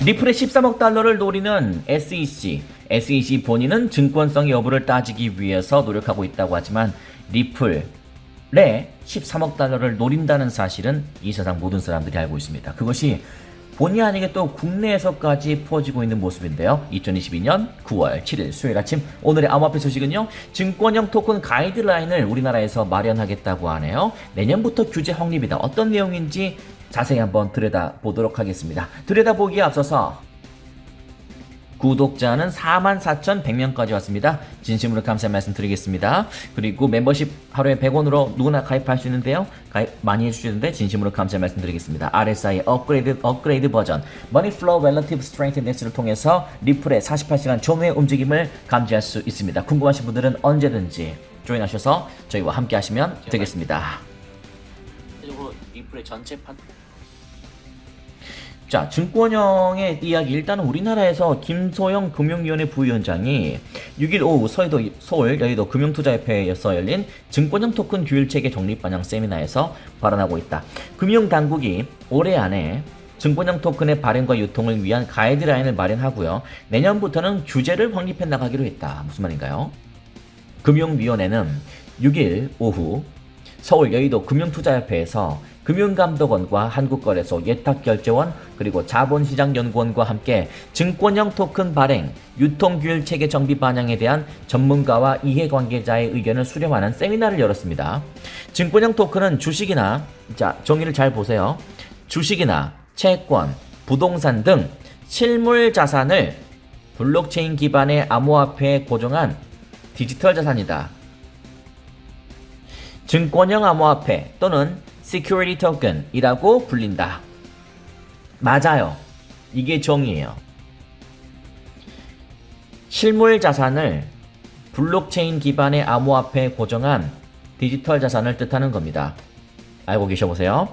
리플의 13억 달러를 노리는 SEC. SEC 본인은 증권성 여부를 따지기 위해서 노력하고 있다고 하지만 리플의 13억 달러를 노린다는 사실은 이 세상 모든 사람들이 알고 있습니다. 그것이 본의 아니게 또 국내에서까지 퍼지고 있는 모습인데요. 2022년 9월 7일 수요일 아침 오늘의 암호화폐 소식은요. 증권형 토큰 가이드라인을 우리나라에서 마련하겠다고 하네요. 내년부터 규제 확립이다. 어떤 내용인지 자세히 한번 들여다보도록 하겠습니다. 들여다보기에 앞서서 구독자는 44,100명까지 왔습니다. 진심으로 감사의 말씀 드리겠습니다. 그리고 멤버십 하루에 100원으로 누구나 가입할 수 있는데요. 가입 많이 해주시는데 진심으로 감사의 말씀 드리겠습니다. RSI 업그레이드 버전 Money Flow Relative Strength Index를 통해서 리플의 48시간 종의 움직임을 감지할 수 있습니다. 궁금하신 분들은 언제든지 조인하셔서 저희와 함께 하시면 되겠습니다. 리플의 전체 자, 증권형의 이야기. 일단 우리나라에서 김소영 금융위원회 부위원장이 6일 오후 서울 여의도 금융투자협회에서 열린 증권형 토큰 규율체계 정립 반영 세미나에서 발언하고 있다. 금융당국이 올해 안에 증권형 토큰의 발행과 유통을 위한 가이드라인을 마련하고요. 내년부터는 규제를 확립해 나가기로 했다. 무슨 말인가요? 금융위원회는 6일 오후 서울 여의도 금융투자협회에서 금융감독원과 한국거래소 예탁결제원 그리고 자본시장연구원과 함께 증권형 토큰 발행, 유통규율 체계 정비 반영에 대한 전문가와 이해관계자의 의견을 수렴하는 세미나를 열었습니다. 증권형 토큰은 주식이나, 자, 정의를 잘 보세요. 주식이나 채권, 부동산 등 실물 자산을 블록체인 기반의 암호화폐에 고정한 디지털 자산이다. 증권형 암호화폐 또는 Security Token이라고 불린다. 맞아요. 이게 정의예요. 실물 자산을 블록체인 기반의 암호화폐에 고정한 디지털 자산을 뜻하는 겁니다. 알고 계셔보세요.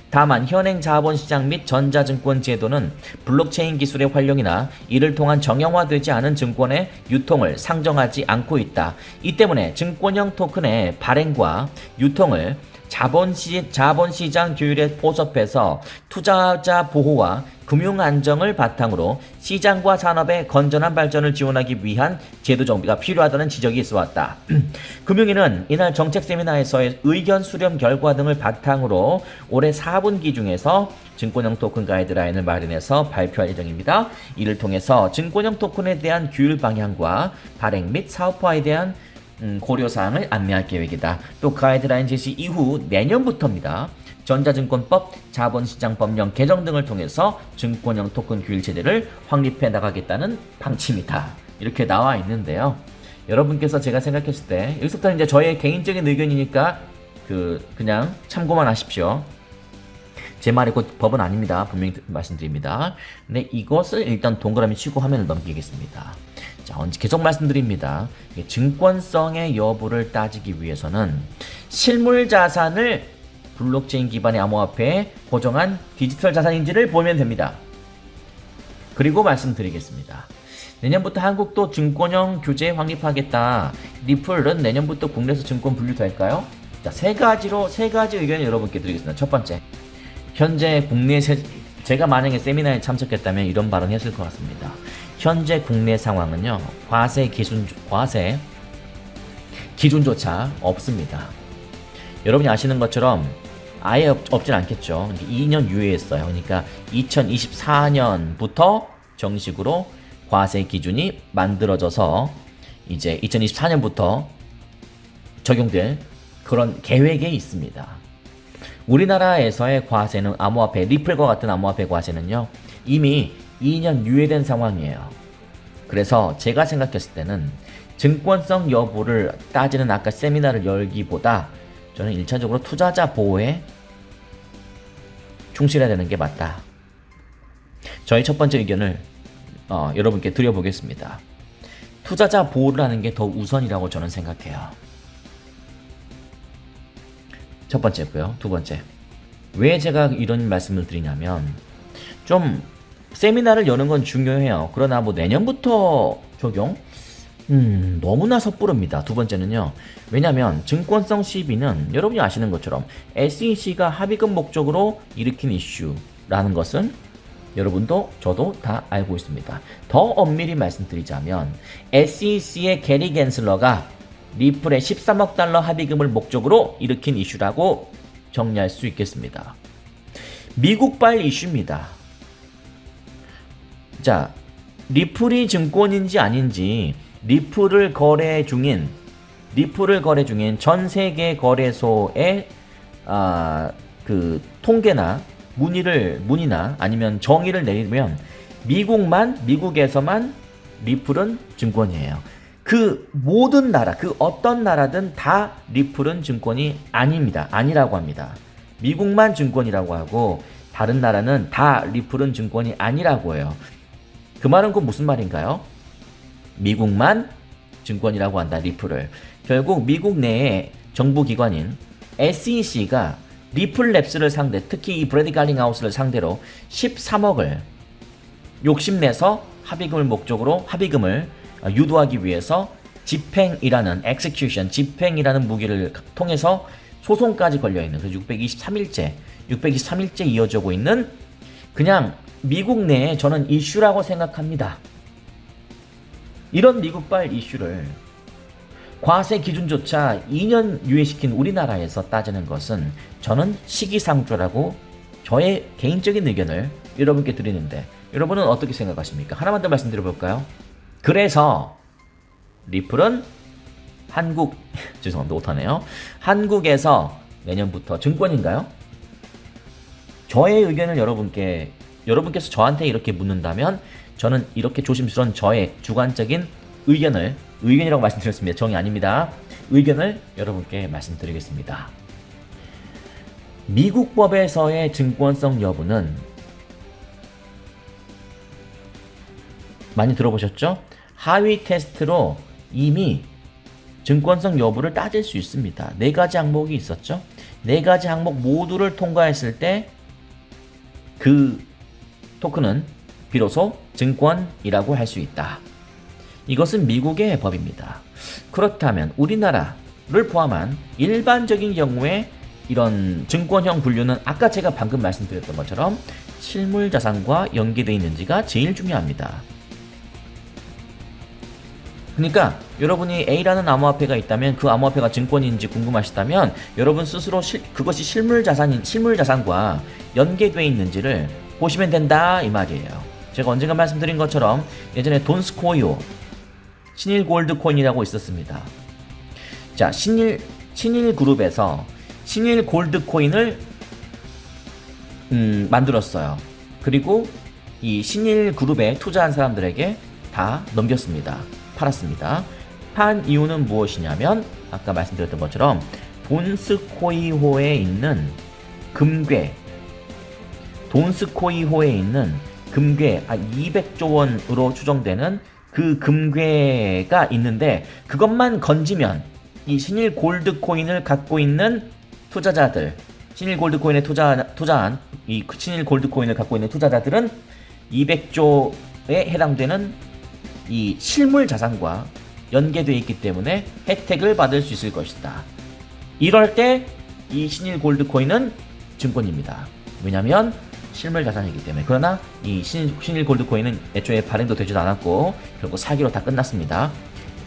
다만 현행 자본시장 및 전자증권 제도는 블록체인 기술의 활용이나 이를 통한 정형화되지 않은 증권의 유통을 상정하지 않고 있다. 이 때문에 증권형 토큰의 발행과 유통을 자본시장 규율에 포섭해서 투자자 보호와 금융 안정을 바탕으로 시장과 산업의 건전한 발전을 지원하기 위한 제도 정비가 필요하다는 지적이 있어왔다. 금융위는 이날 정책 세미나에서의 의견 수렴 결과 등을 바탕으로 올해 4분기 중에서 증권형 토큰 가이드라인을 마련해서 발표할 예정입니다. 이를 통해서 증권형 토큰에 대한 규율 방향과 발행 및 사업화에 대한 고려사항을 안내할 계획이다. 또 가이드라인 제시 이후 내년부터입니다. 전자증권법, 자본시장법령 개정 등을 통해서 증권형 토큰 규율 체제를 확립해 나가겠다는 방침이다. 이렇게 나와 있는데요. 여러분께서 제가 생각했을 때 여기서부터 이제 저의 개인적인 의견이니까 그냥 참고만 하십시오. 제 말이 곧 법은 아닙니다. 분명히 말씀드립니다. 근데 이것을 일단 동그라미 치고 화면을 넘기겠습니다. 자, 계속 말씀드립니다. 증권성의 여부를 따지기 위해서는 실물 자산을 블록체인 기반의 암호화폐에 고정한 디지털 자산인지를 보면 됩니다. 그리고 말씀드리겠습니다. 내년부터 한국도 증권형 규제 확립하겠다. 리플은 내년부터 국내에서 증권 분류될까요? 자, 세 가지 의견을 여러분께 드리겠습니다. 첫 번째, 현재 제가 만약에 세미나에 참석했다면 이런 발언을 했을 것 같습니다. 현재 국내 상황은요, 과세 기준조차 없습니다. 여러분이 아시는 것처럼 아예 없진 않겠죠. 2년 유예했어요. 그러니까 2024년부터 정식으로 과세 기준이 만들어져서 이제 2024년부터 적용될 그런 계획에 있습니다. 우리나라에서의 과세는 암호화폐, 리플과 같은 암호화폐 과세는요, 이미 2년 유예된 상황이에요. 그래서 제가 생각했을 때는 증권성 여부를 따지는 아까 세미나를 열기보다 저는 1차적으로 투자자 보호에 충실해야 되는 게 맞다. 저희 첫 번째 의견을 여러분께 드려보겠습니다. 투자자 보호를 하는 게 더 우선이라고 저는 생각해요. 첫 번째고요. 두 번째, 왜 제가 이런 말씀을 드리냐면 좀 세미나를 여는 건 중요해요. 그러나 뭐 내년부터 적용? 너무나 섣부릅니다. 두 번째는요. 왜냐면 증권성 시비는 여러분이 아시는 것처럼 SEC가 합의금 목적으로 일으킨 이슈라는 것은 여러분도 저도 다 알고 있습니다. 더 엄밀히 말씀드리자면 SEC의 게리 겐슬러가 리플의 13억 달러 합의금을 목적으로 일으킨 이슈라고 정리할 수 있겠습니다. 미국발 이슈입니다. 자, 리플이 증권인지 아닌지 리플을 거래 중인 전 세계 거래소의 그 통계나 문의나 아니면 정의를 내리면 미국에서만 리플은 증권이에요. 그 모든 나라, 그 어떤 나라든 다 리플은 증권이 아닙니다. 아니라고 합니다. 미국만 증권이라고 하고 다른 나라는 다 리플은 증권이 아니라고 해요. 그 말은 그 무슨 말인가요? 미국만 증권이라고 한다, 리플을. 결국 미국 내에 정부기관인 SEC가 리플랩스를 특히 이 브래디 갈링하우스를 상대로 13억을 욕심내서 합의금을 유도하기 위해서 집행이라는 무기를 통해서 소송까지 걸려있는, 그래서 623일째 이어지고 있는 그냥 미국 내에 저는 이슈라고 생각합니다. 이런 미국발 이슈를 과세 기준조차 2년 유예시킨 우리나라에서 따지는 것은 저는 시기상조라고 저의 개인적인 의견을 여러분께 드리는데 여러분은 어떻게 생각하십니까? 하나만 더 말씀드려볼까요? 그래서 리플은 죄송합니다, 못하네요. 한국에서 내년부터 증권인가요? 저의 의견을 여러분께서 저한테 이렇게 묻는다면 저는 이렇게 조심스러운 저의 주관적인 의견이라고 말씀드렸습니다. 정의 아닙니다. 의견을 여러분께 말씀드리겠습니다. 미국 법에서의 증권성 여부는 많이 들어보셨죠? 하위 테스트로 이미 증권성 여부를 따질 수 있습니다. 4가지 항목이 있었죠? 4가지 항목 모두를 통과했을 때 그 토큰은 비로소 증권이라고 할 수 있다. 이것은 미국의 법입니다. 그렇다면 우리나라를 포함한 일반적인 경우에 이런 증권형 분류는 아까 제가 방금 말씀드렸던 것처럼 실물자산과 연계되어 있는지가 제일 중요합니다. 그러니까 여러분이 A라는 암호화폐가 있다면 그 암호화폐가 증권인지 궁금하시다면 여러분 스스로 그것이 실물자산과 연계되어 있는지를 보시면 된다, 이 말이에요. 제가 언젠가 말씀드린 것처럼 예전에 돈스코이오 신일 골드 코인이라고 있었습니다. 자, 신일 그룹에서 신일 골드 코인을 만들었어요. 그리고 이 신일 그룹에 투자한 사람들에게 다 넘겼습니다. 팔았습니다. 판 이유는 무엇이냐면 아까 말씀드렸던 것처럼 돈스코이호에 있는 금괴 200조 원으로 추정되는 그 금괴가 있는데 그것만 건지면 이 신일 골드 코인을 갖고 있는 투자자들, 신일 골드 코인에 투자한 이 신일 골드 코인을 갖고 있는 투자자들은 200조에 해당되는 이 실물 자산과 연계되어 있기 때문에 혜택을 받을 수 있을 것이다. 이럴 때 이 신일 골드 코인은 증권입니다. 왜냐하면 실물 자산이기 때문에. 그러나 이 신일 골드 코인은 애초에 발행도 되지도 않았고 결국 사기로 다 끝났습니다.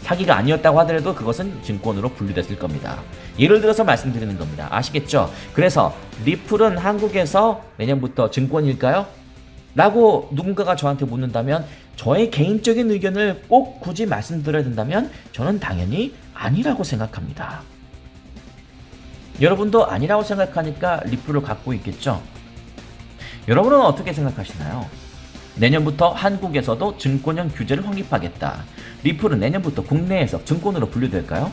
사기가 아니었다고 하더라도 그것은 증권으로 분류됐을 겁니다. 예를 들어서 말씀드리는 겁니다. 아시겠죠? 그래서 리플은 한국에서 내년부터 증권일까요? 라고 누군가가 저한테 묻는다면 저의 개인적인 의견을 꼭 굳이 말씀드려야 된다면 저는 당연히 아니라고 생각합니다. 여러분도 아니라고 생각하니까 리플을 갖고 있겠죠? 여러분은 어떻게 생각하시나요? 내년부터 한국에서도 증권형 규제를 확립하겠다. 리플은 내년부터 국내에서 증권으로 분류될까요?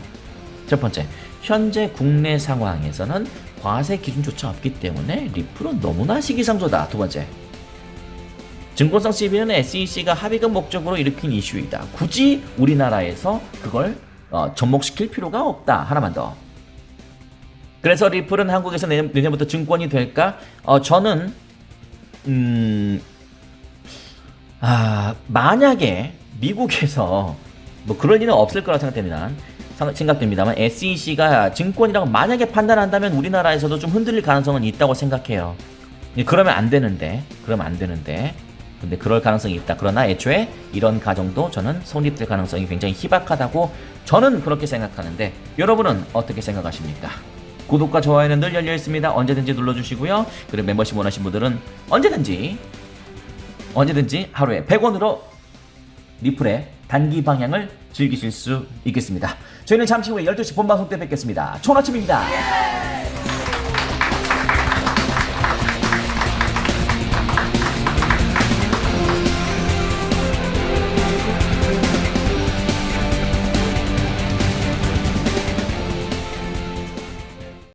첫 번째, 현재 국내 상황에서는 과세 기준조차 없기 때문에 리플은 너무나 시기상조다. 두 번째, 증권성 시비는 SEC가 합의금 목적으로 일으킨 이슈이다. 굳이 우리나라에서 그걸 접목시킬 필요가 없다. 하나만 더. 그래서 리플은 한국에서 내년부터 증권이 될까? 저는 만약에 미국에서 뭐 그럴 일은 없을 거라 생각됩니다만 SEC가 증권이라고 만약에 판단한다면 우리나라에서도 좀 흔들릴 가능성은 있다고 생각해요. 그러면 안 되는데. 근데 그럴 가능성이 있다. 그러나 애초에 이런 가정도 저는 성립될 가능성이 굉장히 희박하다고 저는 그렇게 생각하는데 여러분은 어떻게 생각하십니까? 구독과 좋아요는 늘 열려 있습니다. 언제든지 눌러주시고요. 그리고 멤버십 원하신 분들은 언제든지 하루에 100원으로 리플의 단기 방향을 즐기실 수 있겠습니다. 저희는 잠시 후에 12시 본방송 때 뵙겠습니다. 좋은 아침입니다.